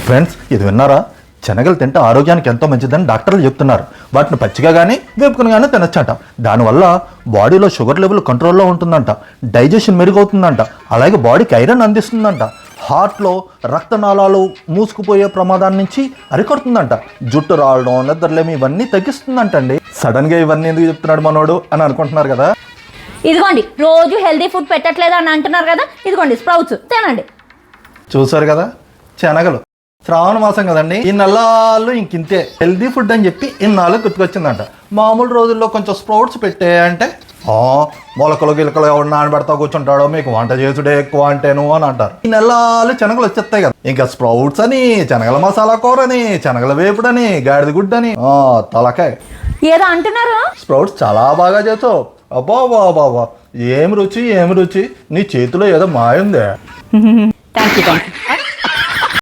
Friends ఇది విన్నారా? శనగలు తింటే ఆరోగ్యానికి ఎంతో మంచిదని డాక్టర్లు చెప్తున్నారు. వాటిని పచ్చిగా కానీ వేపుకుని కానీ తినొచ్చంట. దానివల్ల బాడీలో షుగర్ లెవెల్ కంట్రోల్లో ఉంటుందంట, డైజెషన్ మెరుగవుతుందంట, అలాగే బాడీకి ఐరన్ అందిస్తుందంట, హార్ట్లో రక్తనాళాలు మూసుకుపోయే ప్రమాదాన్ని నుంచి అరికడుతుందంట, జుట్టు రావడం, నిద్రలేమి ఇవన్నీ తగ్గిస్తుందంటండి. సడన్గా ఇవన్నీ ఎందుకు చెప్తున్నాడు మనోడు అని అనుకుంటున్నారు కదా. ఇదిగోండి, రోజు హెల్దీ ఫుడ్ పెట్టట్లేదు అని అంటున్నారు కదా, ఇదిగోండి స్ప్రౌట్స్ తినండి. చూసారు కదా, శనగలు శ్రావణ మాసం కదండి, ఈ నెలలు ఇంకింతే హెల్దీ ఫుడ్ అని చెప్పి ఇన్నాళ్ళు గుర్తుకొచ్చిందంట. మామూలు రోజుల్లో కొంచెం స్ప్రౌట్స్ పెట్టే అంటే మొలకలు గిలకలు ఎవరు నానబెడతా కూర్చుంటాడో, మీకు వంట చేసుడే ఎక్కువ అంటేను అని అంటారు. ఈ నెలలు శనగలు వచ్చేస్తాయి కదా, ఇంకా స్ప్రౌట్స్ అని, శనగల మసాలా కూర అని, శనగల వేపుడని, గాడిద గుడ్డని, తలకాయ ఏదో అంటున్నారు. స్ప్రౌట్స్ చాలా బాగా చేసావు. అబ్బా బాబా, ఏమి రుచి నీ చేతిలో ఏదో మాయ ఉందే. Thank you.